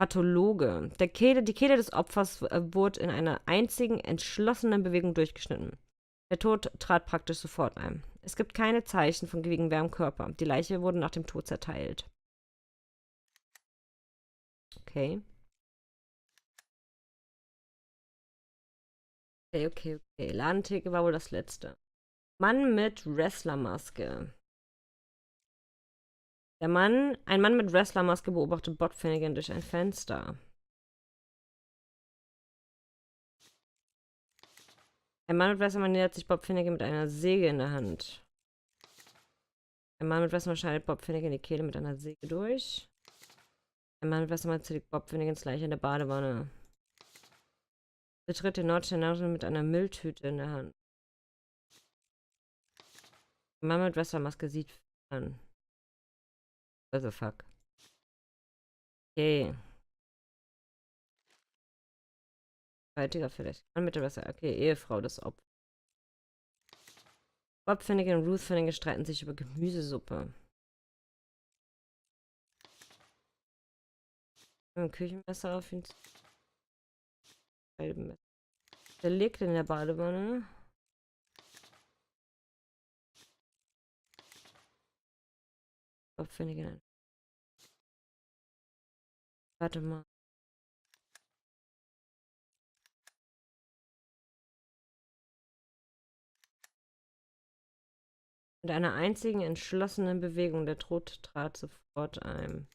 Pathologe. Die Kehle des Opfers wurde in einer einzigen entschlossenen Bewegung durchgeschnitten. Der Tod trat praktisch sofort ein. Es gibt keine Zeichen von Gegenwehr am Körper. Die Leiche wurde nach dem Tod zerteilt. Okay. Okay. Ladentheke war wohl das letzte. Mann mit Wrestlermaske. Ein Mann mit Wrestlermaske beobachtet Bob Finnegan durch ein Fenster. Ein Mann mit Wrestlermaske nähert sich Bob Finnegan mit einer Säge in der Hand. Ein Mann mit Wrestlermaske schneidet Bob Finnegan die Kehle mit einer Säge durch. Ein Mann mit Wrestlermaske zerlegt Bob Finnegans Leiche in der Badewanne. Betritt den Nordstern mit einer Mülltüte in der Hand. Ein Mann mit Wrestlermaske sieht an. What the fuck? Okay. Weitiger vielleicht. Mann mit der Wrestler. Okay, Ehefrau des Opfers. Bob Finnegan und Ruth Finnegan streiten sich über Gemüsesuppe. Ein Küchenmesser auf ihn. Der liegt in der Badewanne. Bob Finnegan. Warte mal. Mit einer einzigen entschlossenen Bewegung, der Tod trat sofort ein.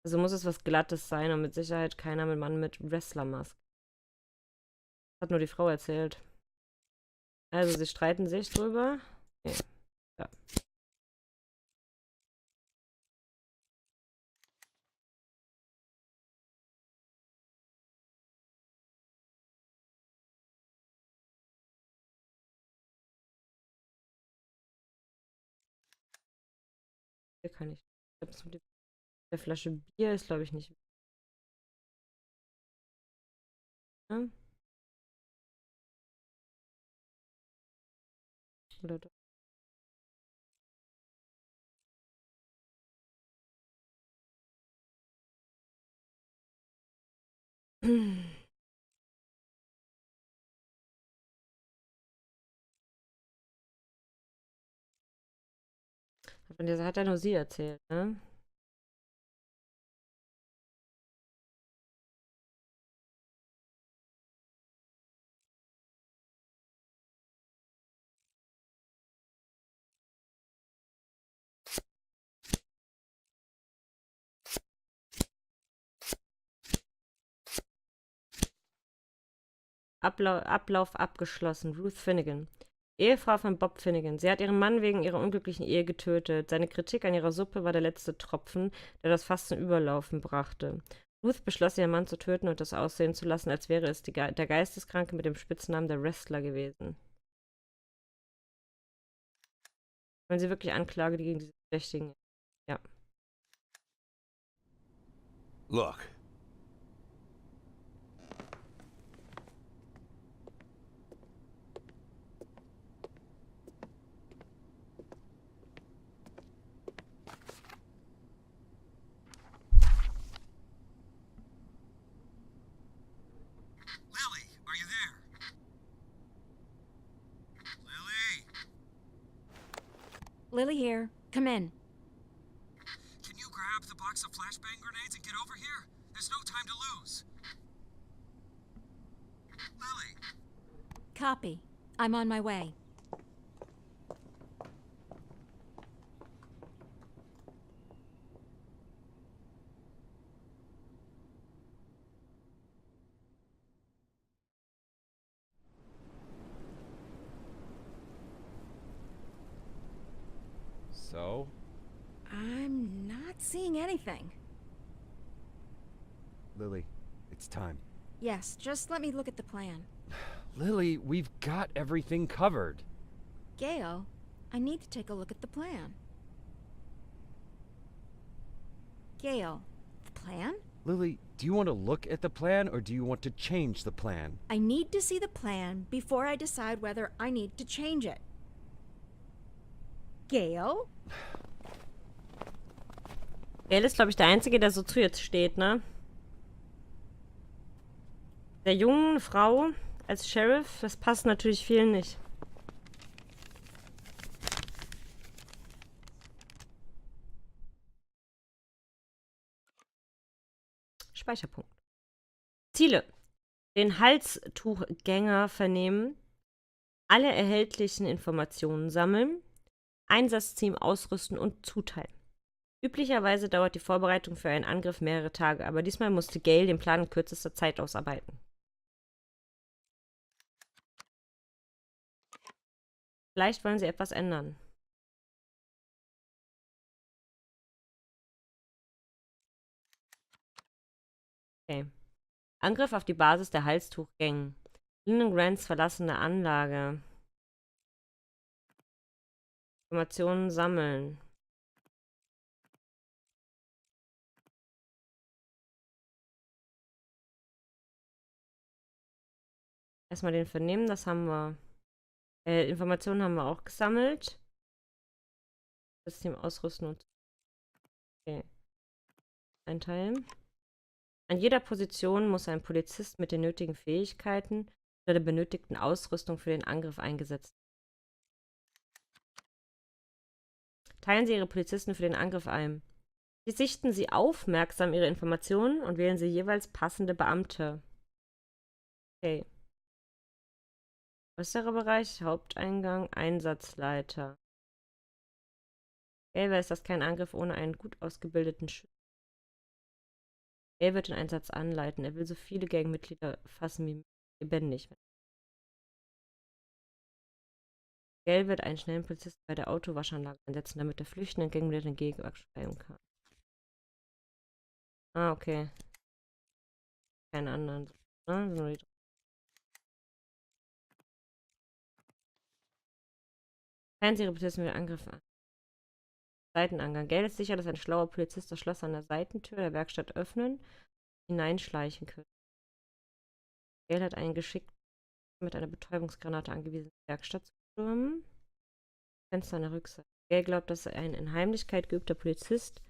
Also muss es was Glattes sein und mit Sicherheit keiner mit Mann mit Wrestlermaske. Hat nur die Frau erzählt. Also sie streiten sich drüber. Nee. Ja. Hier kann ich. Der Flasche Bier ist, glaube ich, nicht. Ja? Oder doch? Von dieser hat er nur sie erzählt, ne? Ablauf abgeschlossen. Ruth Finnegan. Ehefrau von Bob Finnegan. Sie hat ihren Mann wegen ihrer unglücklichen Ehe getötet. Seine Kritik an ihrer Suppe war der letzte Tropfen, der das Fass zum Überlaufen brachte. Ruth beschloss, ihren Mann zu töten und es aussehen zu lassen, als wäre es der Geisteskranke mit dem Spitznamen der Wrestler gewesen. Wollen Sie wirklich Anklage gegen diese Verdächtigen? Ja. Look. Lily, are you there? Lily? Lily here. Come in. Can you grab the box of flashbang grenades and get over here? There's no time to lose. Lily? Copy. I'm on my way. So? I'm not seeing anything. Lily, it's time. Yes, just let me look at the plan. Lily, we've got everything covered. Gail, I need to take a look at the plan. Gail, the plan? Lily, do you want to look at the plan or do you want to change the plan? I need to see the plan before I decide whether I need to change it. Gail? Gail ist, glaube ich, der Einzige, der so zu jetzt steht, ne? Der jungen Frau als Sheriff, das passt natürlich vielen nicht. Speicherpunkt. Ziele. Den Halstuchgänger vernehmen, alle erhältlichen Informationen sammeln, Einsatzteam ausrüsten und zuteilen. Üblicherweise dauert die Vorbereitung für einen Angriff mehrere Tage, aber diesmal musste Gail den Plan in kürzester Zeit ausarbeiten. Vielleicht wollen sie etwas ändern. Okay. Angriff auf die Basis der Halstuchgängen. Lynn Grants verlassene Anlage. Informationen sammeln. Erstmal den vernehmen, das haben wir. Informationen haben wir auch gesammelt. System ausrüsten und. Okay. Einteilen. An jeder Position muss ein Polizist mit den nötigen Fähigkeiten oder der benötigten Ausrüstung für den Angriff eingesetzt werden. Teilen Sie Ihre Polizisten für den Angriff ein. Sichten Sie aufmerksam Ihre Informationen und wählen Sie jeweils passende Beamte. Okay. Äußerer Bereich, Haupteingang, Einsatzleiter. Okay, wer ist das kein Angriff ohne einen gut ausgebildeten Schützen? Er wird den Einsatz anleiten. Er will so viele Gangmitglieder fassen wie lebendig. Gail wird einen schnellen Polizisten bei der Autowaschanlage einsetzen, damit der flüchtenden Gangmitglieder entgegensteuern kann. Ah, okay. Keine anderen. Teilen Sie Ihre Polizisten mit den Angriffen an. Seitenangang. Gail ist sicher, dass ein schlauer Polizist das Schloss an der Seitentür der Werkstatt öffnen und hineinschleichen könnte. Gail hat einen geschickten mit einer Betäubungsgranate angewiesen, die Werkstatt zu stürmen. Fenster an der Rückseite. Gail glaubt, dass ein in Heimlichkeit geübter Polizist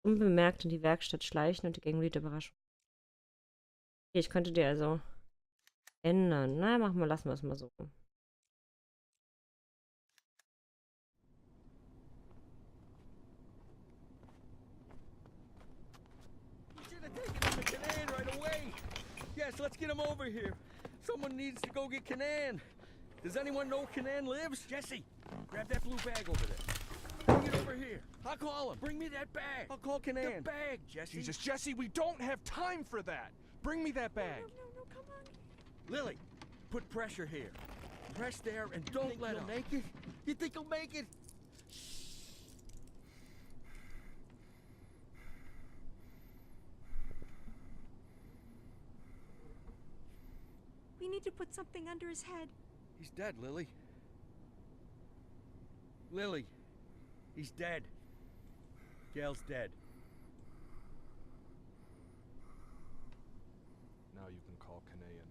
unbemerkt in die Werkstatt schleichen und die Gangmitglieder überraschen. Okay, ich könnte die also ändern. Na, lassen wir es mal so. Yes, let's get him over here. Someone needs to go get Kanan. Does anyone know Kanan lives? Jesse, grab that blue bag over there. Bring it over here. I'll call him. Bring me that bag. I'll call Kanan. The bag, Jesse. Jesus, Jesse, we don't have time for that. Bring me that bag. No, come on. Lily, put pressure here. Press there and don't let him. Make it? You think he'll make it? We need to put something under his head. He's dead, Lily. Lily, he's dead. Gail's dead. Now you can call Kanayan.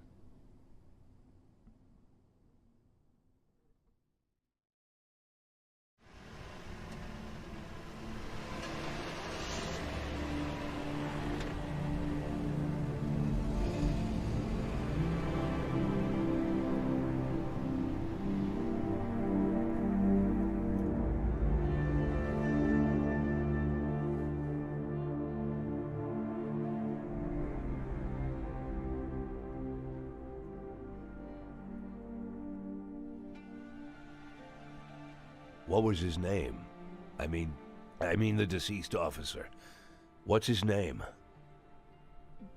What was his name? I mean the deceased officer. What's his name?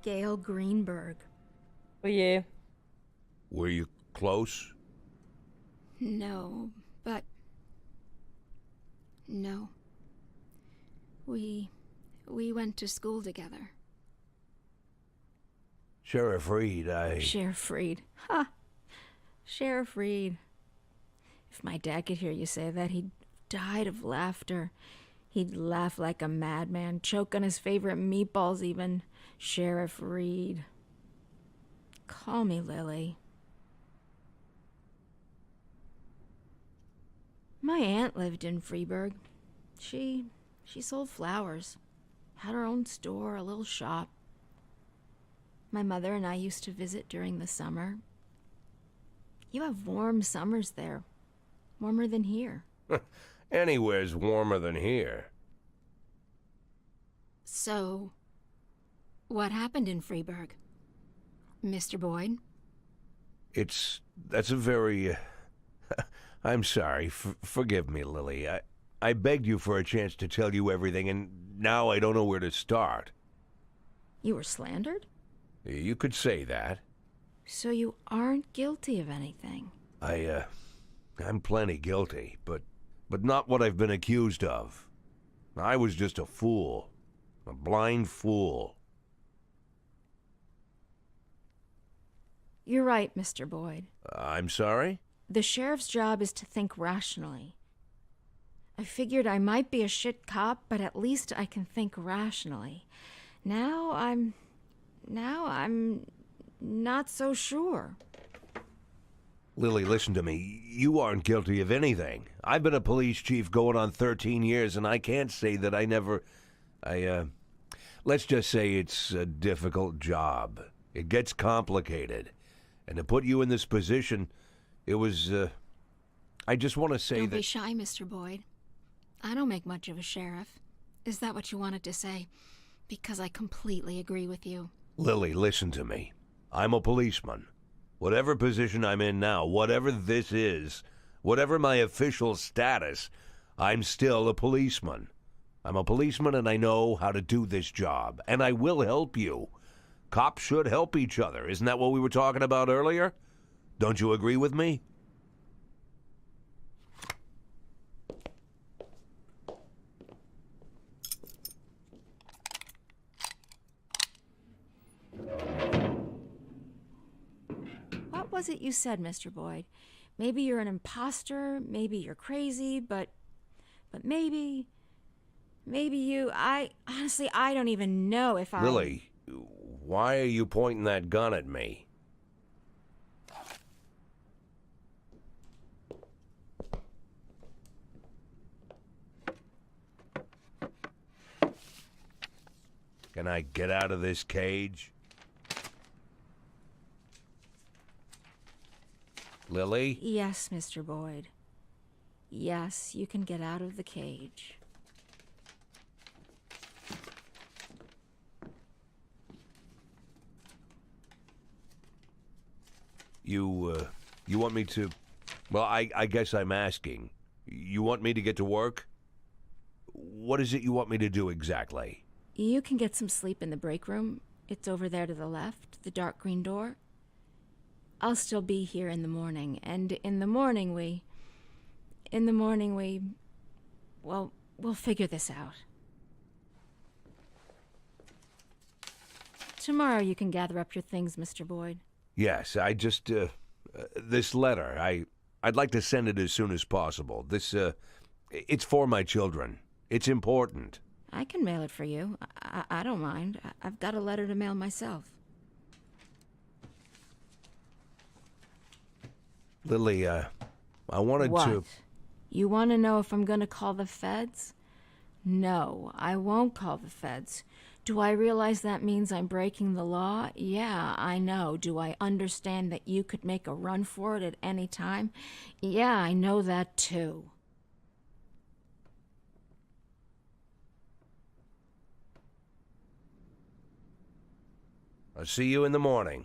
Gail Greenberg. Oh je. Were you close? No, but... No. We went to school together. Sheriff Reed, Sheriff Reed. Ha! Sheriff Reed. If my dad could hear you say that, he'd died of laughter. He'd laugh like a madman, choke on his favorite meatballs even. Sheriff Reed. Call me Lily. My aunt lived in Freeburg. She sold flowers. Had her own store, a little shop. My mother and I used to visit during the summer. You have warm summers there. Warmer than here. Anywhere's warmer than here. So, what happened in Freeburg? Mr. Boyd? That's a very... I'm sorry. Forgive me, Lily. I begged you for a chance to tell you everything, and now I don't know where to start. You were slandered? You could say that. So you aren't guilty of anything? I'm plenty guilty, but not what I've been accused of. I was just a fool. A blind fool. You're right, Mr. Boyd. I'm sorry? The sheriff's job is to think rationally. I figured I might be a shit cop, but at least I can think rationally. Now I'm not so sure. Lily, listen to me. You aren't guilty of anything. I've been a police chief going on 13 years, and I can't say that I never... let's just say it's a difficult job. It gets complicated. And to put you in this position, it was, I just want to say Don't that... be shy, Mr. Boyd. I don't make much of a sheriff. Is that what you wanted to say? Because I completely agree with you. Lily, listen to me. I'm a policeman. Whatever position I'm in now, whatever this is, whatever my official status, I'm still a policeman. I'm a policeman and I know how to do this job. And I will help you. Cops should help each other. Isn't that what we were talking about earlier? Don't you agree with me? What was it you said, Mr. Boyd? Maybe you're an imposter, maybe you're crazy, but maybe you... honestly, I don't even know if I... Lily, why are you pointing that gun at me? Can I get out of this cage? Lily? Yes, Mr. Boyd. Yes, you can get out of the cage. You want me to... Well, I guess I'm asking. You want me to get to work? What is it you want me to do exactly? You can get some sleep in the break room. It's over there to the left, the dark green door. I'll still be here in the morning, and in the morning we... Well, we'll figure this out. Tomorrow you can gather up your things, Mr. Boyd. Yes, I just... this letter, I'd like to send it as soon as possible. This, it's for my children. It's important. I can mail it for you. I don't mind. I've got a letter to mail myself. Lily, I wanted What? to... You want to know if I'm going to call the feds? No, I won't call the feds. Do I realize that means I'm breaking the law? Yeah, I know. Do I understand that you could make a run for it at any time? Yeah, I know that too. I'll see you in the morning.